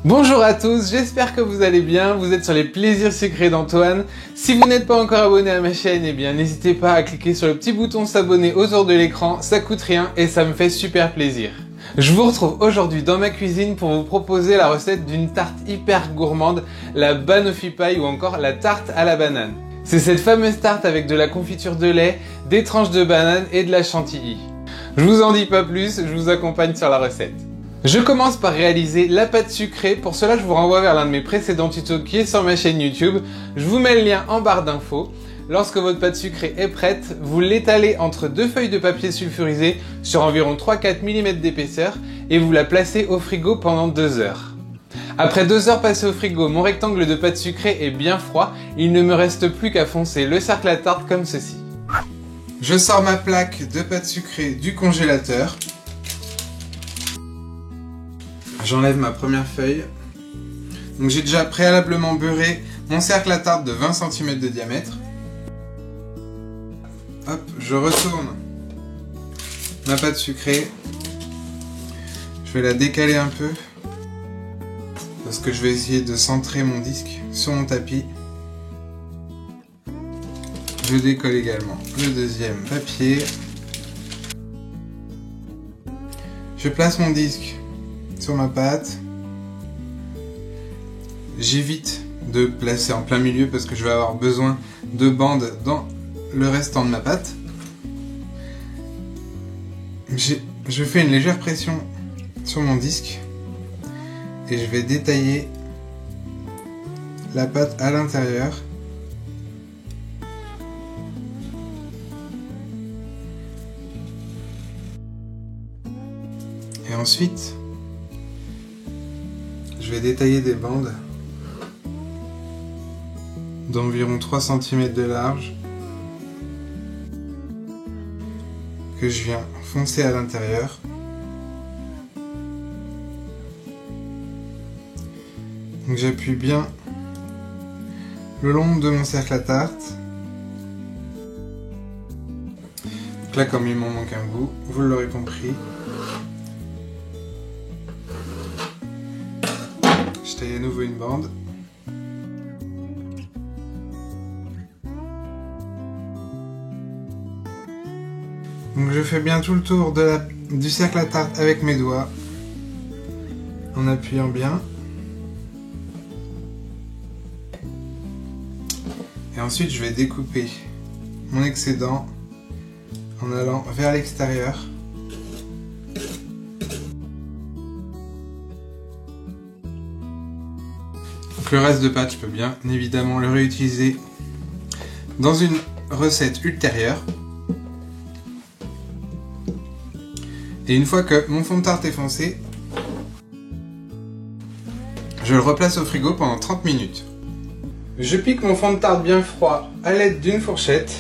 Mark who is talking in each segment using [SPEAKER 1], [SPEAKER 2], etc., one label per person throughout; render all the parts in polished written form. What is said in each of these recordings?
[SPEAKER 1] Bonjour à tous, j'espère que vous allez bien, vous êtes sur les plaisirs sucrés d'Antoine. Si vous n'êtes pas encore abonné à ma chaîne, eh bien n'hésitez pas à cliquer sur le petit bouton s'abonner autour de l'écran, ça coûte rien et ça me fait super plaisir. Je vous retrouve aujourd'hui dans ma cuisine pour vous proposer la recette d'une tarte hyper gourmande, la banoffee pie ou encore la tarte à la banane. C'est cette fameuse tarte avec de la confiture de lait, des tranches de banane et de la chantilly. Je vous en dis pas plus, je vous accompagne sur la recette. Je commence par réaliser la pâte sucrée, pour cela je vous renvoie vers l'un de mes précédents tutos qui est sur ma chaîne YouTube. Je vous mets le lien en barre d'infos. Lorsque votre pâte sucrée est prête, vous l'étalez entre deux feuilles de papier sulfurisé sur environ 3-4 mm d'épaisseur et vous la placez au frigo pendant 2 heures. Après 2 heures passées au frigo, mon rectangle de pâte sucrée est bien froid, il ne me reste plus qu'à foncer le cercle à tarte comme ceci. Je sors ma plaque de pâte sucrée du congélateur. J'enlève ma première feuille. Donc j'ai déjà préalablement beurré mon cercle à tarte de 20 cm de diamètre. Hop, je retourne ma pâte sucrée. Je vais la décaler un peu parce que je vais essayer de centrer mon disque sur mon tapis. Je décolle également le deuxième papier. Je place mon disque sur ma pâte. J'évite de placer en plein milieu parce que je vais avoir besoin de bandes dans le restant de ma pâte. Je fais une légère pression sur mon disque et je vais détailler la pâte à l'intérieur. Et ensuite, je vais détailler des bandes d'environ 3 cm de large que je viens foncer à l'intérieur. Donc j'appuie bien le long de mon cercle à tarte. Donc là, comme il m'en manque un bout, vous l'aurez compris, je taille à nouveau une bande. Donc je fais bien tout le tour du cercle à tarte avec mes doigts, en appuyant bien. Et ensuite je vais découper mon excédent en allant vers l'extérieur. Donc le reste de pâte, je peux bien évidemment le réutiliser dans une recette ultérieure. Et une fois que mon fond de tarte est foncé, je le replace au frigo pendant 30 minutes. Je pique mon fond de tarte bien froid à l'aide d'une fourchette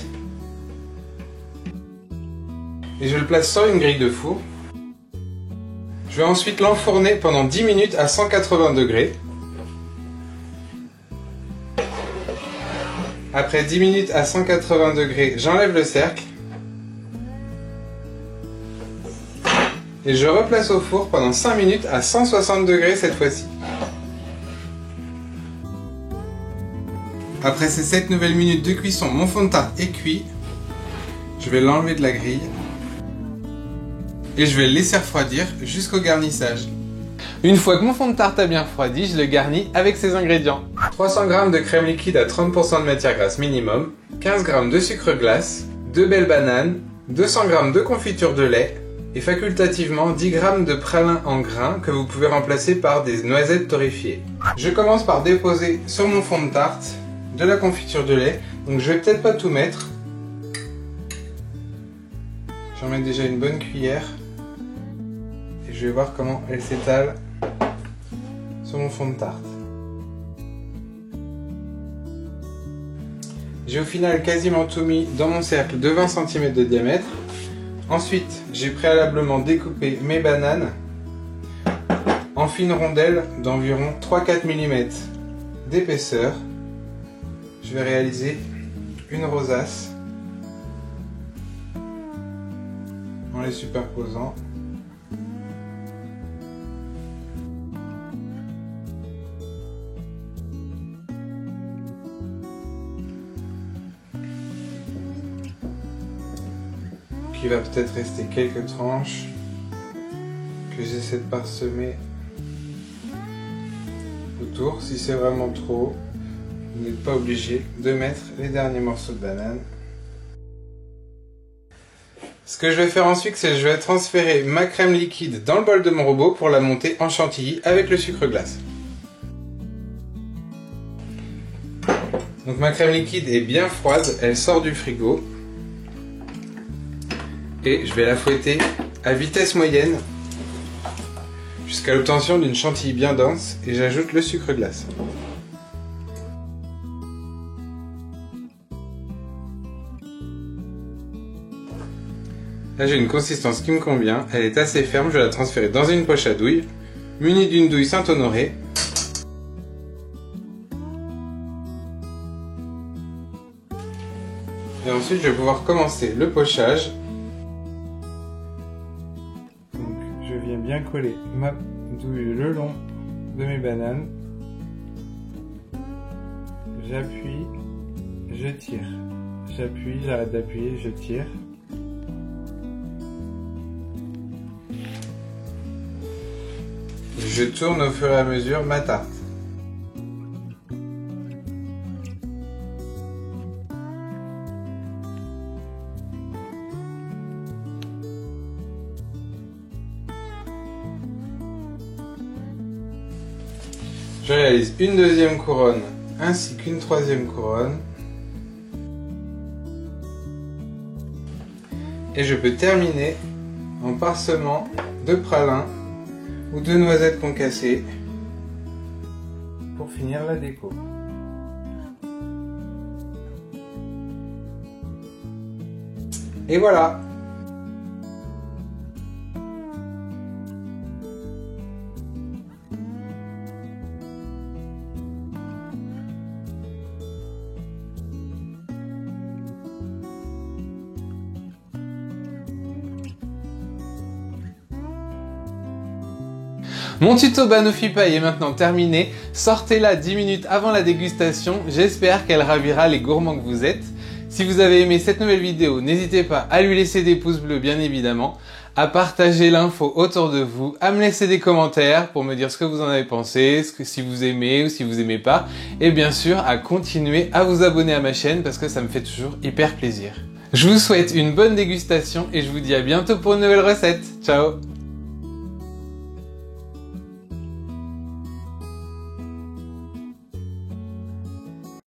[SPEAKER 1] et je le place sur une grille de four. Je vais ensuite l'enfourner pendant 10 minutes à 180 degrés. Après 10 minutes à 180 degrés, j'enlève le cercle et je replace au four pendant 5 minutes à 160 degrés cette fois-ci. Après ces 7 nouvelles minutes de cuisson, mon fond de tarte est cuit. Je vais l'enlever de la grille et je vais le laisser refroidir jusqu'au garnissage. Une fois que mon fond de tarte a bien refroidi, je le garnis avec ces ingrédients. 300 g de crème liquide à 30% de matière grasse minimum, 15 g de sucre glace, 2 belles bananes, 200 g de confiture de lait et facultativement 10 g de pralin en grains que vous pouvez remplacer par des noisettes torréfiées. Je commence par déposer sur mon fond de tarte de la confiture de lait, donc je vais peut-être pas tout mettre. J'en mets déjà une bonne cuillère et je vais voir comment elle s'étale sur mon fond de tarte. J'ai au final quasiment tout mis dans mon cercle de 20 cm de diamètre. Ensuite, j'ai préalablement découpé mes bananes en fines rondelles d'environ 3-4 mm d'épaisseur. Je vais réaliser une rosace en les superposant. Donc il va peut-être rester quelques tranches que j'essaie de parsemer autour. Si c'est vraiment trop, vous n'êtes pas obligé de mettre les derniers morceaux de banane. Ce que je vais faire ensuite, c'est que je vais transférer ma crème liquide dans le bol de mon robot pour la monter en chantilly avec le sucre glace. Donc ma crème liquide est bien froide, elle sort du frigo. Et je vais la fouetter à vitesse moyenne jusqu'à l'obtention d'une chantilly bien dense et j'ajoute le sucre glace. Là j'ai une consistance qui me convient, elle est assez ferme, je vais la transférer dans une poche à douille, munie d'une douille Saint-Honoré. Et ensuite je vais pouvoir commencer le pochage. Donc je viens bien coller ma douille le long de mes bananes. J'appuie, je tire. J'appuie, j'arrête d'appuyer, je tire. Je tourne au fur et à mesure ma tarte. Je réalise une deuxième couronne ainsi qu'une troisième couronne. Et je peux terminer en parsemant de pralin ou de noisettes concassées pour finir la déco. Et voilà! Mon tuto banoffee paille est maintenant terminé, sortez-la 10 minutes avant la dégustation, j'espère qu'elle ravira les gourmands que vous êtes. Si vous avez aimé cette nouvelle vidéo, n'hésitez pas à lui laisser des pouces bleus bien évidemment, à partager l'info autour de vous, à me laisser des commentaires pour me dire ce que vous en avez pensé, si vous aimez ou si vous aimez pas, et bien sûr à continuer à vous abonner à ma chaîne parce que ça me fait toujours hyper plaisir. Je vous souhaite une bonne dégustation et je vous dis à bientôt pour une nouvelle recette. Ciao!